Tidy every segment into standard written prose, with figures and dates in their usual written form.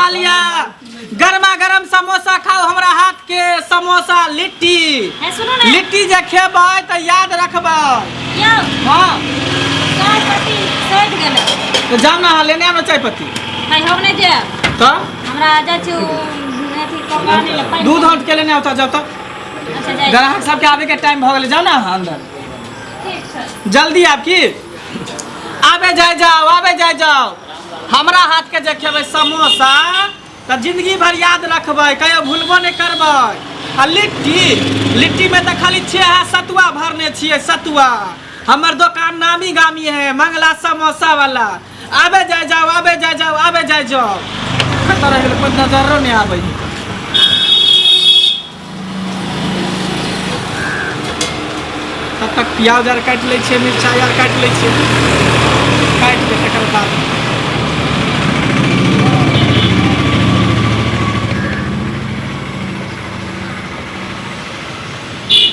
खा लिया। गर्मा गर्म समोसा खाओ, हमरा हाथ के समोसा लिट्टी। सुनो ना, लिट्टी जे खेबै तो याद रखबै। हाँ तो जाओ ना लेने आना चाय पत्ती। हम नहीं जाए तो हमरा जा छु दूध हट के लेने आता जाओ तो। अच्छा जाए ग्राहक सबके आवे के टाइम भ गेलै, जाओ ना अंदर जल्दी। आपकी आवे जाए जाओ। हमरा हाथ के जे खेबै समोसा तो जिंदगी भर याद रखबै, कहियो भूलबो नहीं करबै। आ लिट्टी में तो खाली छे सतुआ भरने छिए सतुआ। हमर दुकान नामी गामी है मंगला समोसा वाला। आवे जाए जाओ। तरह कोई नजरो नहीं आवे। तब तक प्याज आर काट ले छे, मिर्चाई आर काट ले छे, काट के तकर बाद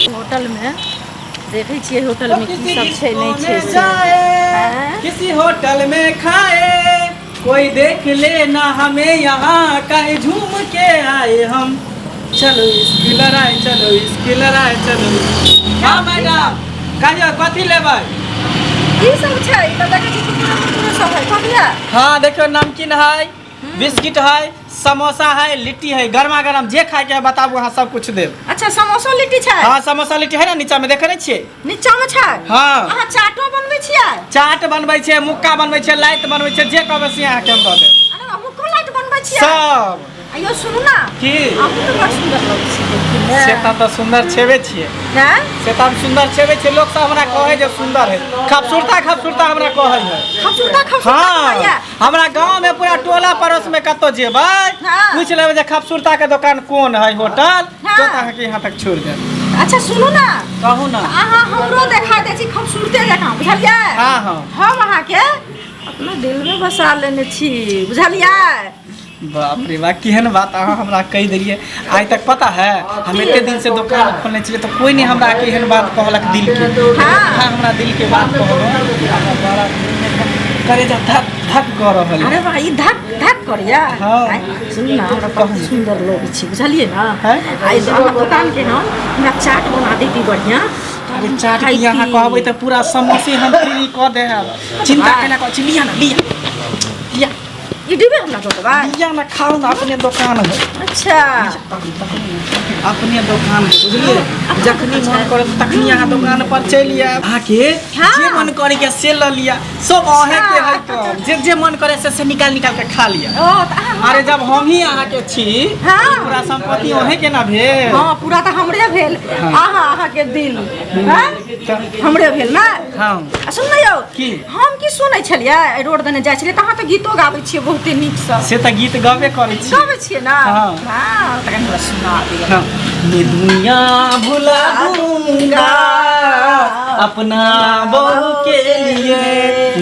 होटल में देखे छिए होटल में की सब छे नहीं छे से। किसी होटल में खाए, कोई देख ले ना हमें यहाँ कहीं झूम के आए हम। चलो इसकी लड़ाई चलो। हाँ मैडम कहियो कथी लेबै? की सब छे त देखे छी पूरा सब है कहिया। हाँ देखियो नमकीन है, बिस्किट है, समोसा है, लिट्टी है, गर्मा गर्म जे खाए के बताबू अहाँ सब कुछ देब। अच्छा समोसा लिट्टी छे? हाँ समोसा लिट्टी है ना, नीचा में देखे नहीं छिए? नीचा में छे? हाँ अहाँ चाटो बनबै छिए? चाट बनबै छै, मुक्का बनबै छै, लाइट बनबै छै, जे कहबै से अहाँ के हम दऽ देब। अरे मुक्का लाइट बनबै छिए सब। आइयो सुनू ना की आप तो बड़ सुंदर लगै छी देखे में। सेता तो सुंदर छेबे छिए। हैं सेता सुंदर छेबे छिए, लोग सब हमरा कहे जे सुंदर है। खूबसूरता हमरा कहे है। खूबसूरता हाँ हमरा गांव में पूरा टोला पड़ोस में कतो जेबै हाँ। पूछ लेबै जे खूबसूरता के दुकान कौन है होटल, हाँ। तो अहाँ के यहाँ तक छोड़ देब। अच्छा सुनू ना, कहू ना। अहाँ हमरो देखा दे छी खूबसूरते जकां, बुझलियै? हाँ हम अहाँ के अपना दिल में बसा लेने छी, बुझलियै? बाप रे बाप केहन बात अहाँ हमरा कह दिलिए। आज तक पता है हम एते दिन से दुकान खोलने छिए तो कोई नहीं हमरा केहन बात कहलक दिल के। हाँ हमरा दिल के बात कहलो करे जा धक कर रहल। अरे भाई धक करिया। हाँ। सुन ना हमरा बहुत सुंदर लोग छी, बुझलियै ना? है? आई दुकान के हम हमरा चाट बना देती बढ़िया। अरे चाट की यहाँ कहबै तो पूरा समोसे हम फ्री कर देब। चिंता केना कर छी, लिया ना लिया ये डिब्बे हमरा दो देबै? लिया ना, खाओ ना, अपने दुकान है। अच्छा अपने दुकान है बुझलिए। जखनी मन करे तखनी यहाँ दुकान पर चलि आयब। आके हाँ। जे मन करे के से ल लिया, सब अहे के है काम। जे मन करे से निकाल के खा लिया। ओ त अहाँ अरे जब हम ही अहाँ के छी हाँ। पूरा संपत्ति अहे के ना भेल। हां पूरा त हमरे भेल। अहाँ के दिल हैं हमरे भेल ना। हाँ सुन न यौ की हम की सुनै छलियै रोड दने जाइ छलियै त अहाँ त गीतो गाबै छियै बहुते नीक सँ। से त गीत गाबे करै छी। गाबै छियै ना? हाँ। हां त कनि सुना दिअ। हाँ। मैं दुनिया भुला दूंगा अपना बहू के लिए,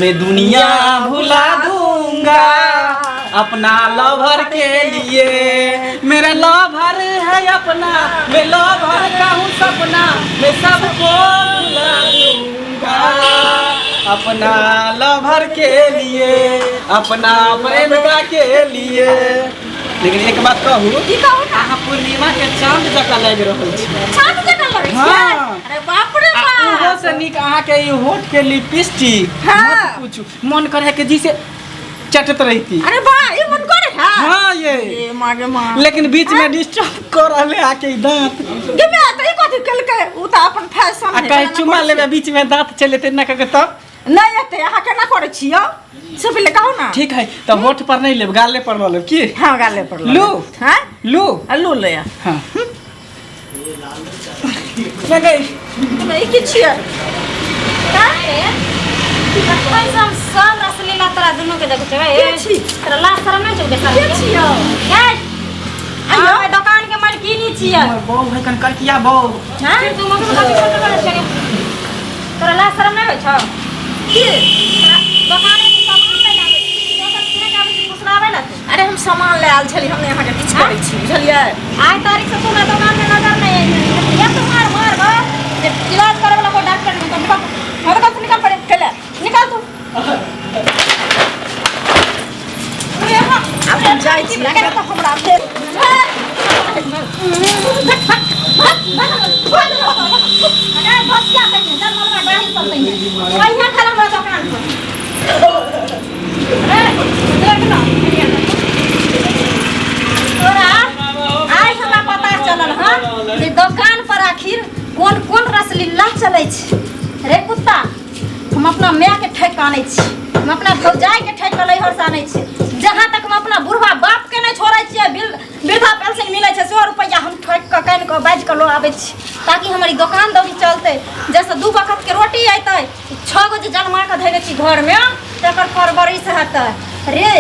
मैं दुनिया भुला दूंगा अपना लवर के लिए। मेरा लवर है अपना, मैं लवर का हूँ सपना, मैं सबको भुला दूंगा अपना लवर के लिए, अपना प्रेमिका के लिए। लेकिन एक बात कहूँ, की कहू ना? अहाँ पूर्णिमा के चांद जका लागि रहल छी। चाँद जकाँ लगै छियै? हाँ। अरे बाप रे बाप। उहो से नीक अहाँ के ई होठ के लिपस्टिक हाँ। मत पूछू, मन करे कि जी से चटत रहती। अरे बा ये मन करे है? हाँ ये मागे मां। लेकिन बीच में डिस्टर्ब कर रहले आके ई दांत। गे मैं त ई कथि केलकै? उ त अपन फैशन आ कहीं चुमा लेबे बीच में दांत चले ते ना के तो नहीं एते अहाँ केना करै छियो से पहिले कहू ना। ठीक है तो होठ पर नहीं लेब, गाले पर ल लेब की? हाँ गाले पर लू। हैं लू लू ले हाँ लगे नहीं की छियै का रे भाई सब सब रसलीला तोरा दुनू के देखै छबे। के छी? तोरा लाज शरम नहीं छौ देखा? के छियो? आइयो दुकान के मालकिनी छियै। बहू है कन करकिया बहू। हां तू मगर कथि फोटो करे छे? तोरा लाज शरम नहीं होय छौ? के दुकान में सामान ले आबै छी, दोसर किने के आबै छी घुसराबै ना तू। अरे हम सामान ले आल छली, हमने यहाँ के किछ करै छी बुझलियै? आज तारीख से तू ना दुकान में नजर नहीं आई। ये तो मार गो जे इलाज करे वाला को डॉक्टर नहीं तो निकल। और कब निकल पड़े निकाल तू। अरे हां अब जाइ छी तो हमरा फेर दुकान पर आखिर कौन कौन रसलीला चलै छै रे कुत्ता। हम अपना माय के ठेक आनै छी, हम अपना भौजाई के ठेक लैहर से आनै छी। जहाँ तक हम अपना बुढ़वा बाप के नहीं छोड़ै छियै, वृद्धा पेंशन मिलै छै 100 रुपया हम ठोक के कान के बाज के लो आबै छी ताकि हमारी दुकान दौड़ी चलते। जैसे 2 वक्त के रोटी अइतै, 6 गो जे जन्मा के धैले छी घर में तकर परवरिश हेतै। रे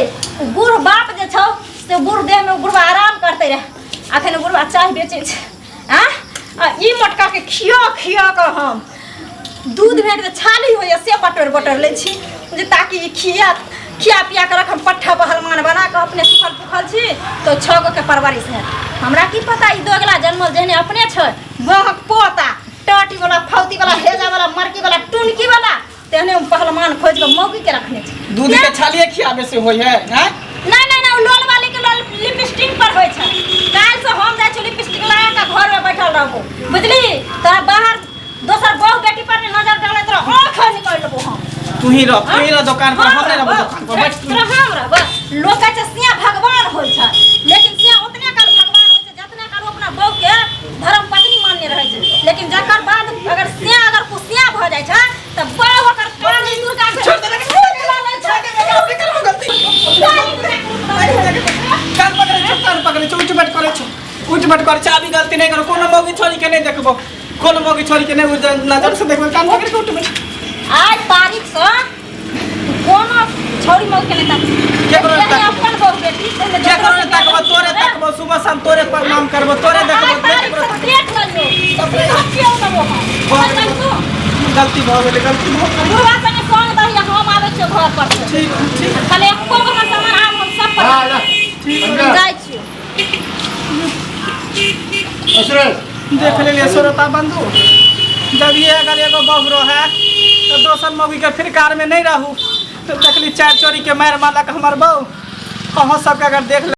बूढ़ बाप जे छौ से बूढ़ देह में बुढ़वा आराम करते रहे, अखन बुढ़वा चाय बेचे छै। ई मोटका के खिया खिया के हम दूध में के छाली होइए से बटर बटर ले छी जे ताकि खिया पिया के रखम पट्ठा पहलवान बना के अपने सुखल पुखल छी तो 6 गो के परवरिश है। हमरा की पता ई दोगला जन्मल जेहने अपने छै बहक पोता टाटी वाला फौती वाला हेजा वाला मरकी वाला टुनकी वाला तेहने पहलवान खोज के मौकी के रखने छै। दूध के छालिए खियाबे से होय है हैं? नहीं लोल वाली के लोल लिपस्टिक पर होय छै। काल से हम जाय छी लिपस्टिक लगा के घर में बैठल रहबो, बुझली? तोरा बाहर दोसर बहू बेटी पर नजर डाले तोरा आंख निकाल लेबो हम। तू ही रह दुकान पर, हमरे रह दुकान पर बैठ। हम रह लोग कहै छै सिया भगवान होय छै, लेकिन सिया उतने काल भगवान होय छै जतने काल अपना बहू के धर्म पत्नी मानने रहै छै। लेकिन जकर बाद अगर सिया अगर कुसिया भ जाय छै त बहू ओकर काली दुर्गा के छोड़ दे के उठ बैठ करे छै। अभी गलती नहीं करो, कोनो मौगी छोरी के नहीं देखबो, कोनो मौगी छोरी के नहीं नजर से देखबो। कान पकड़ के उठ बैठ। आज तारीख से कोनो छोरी मौगी के नहीं केकरो देखबो, अपन बहू बेटी से केकरो नहीं देखबो, तोरे देखबो, सुबह शाम तोरे प्रणाम करबो, तोरे देखबो। देख लियो अपने हटियो देबो हम गलती भ गेलै, गलती भ गेलै। बुढ़वा संगे संग दही हम आबै छियै घर पर से। ठीक खाली एको गो सामान हम सब पर जाय छियै। देख ले सोरता बंधु, जब ये अगर एगो बहुरो है तो दोसर मौगी के फिरकार में नहीं रहू तो देखली 4 चोरी के मार मालक हमार बहू। अहाँ सबके अगर देख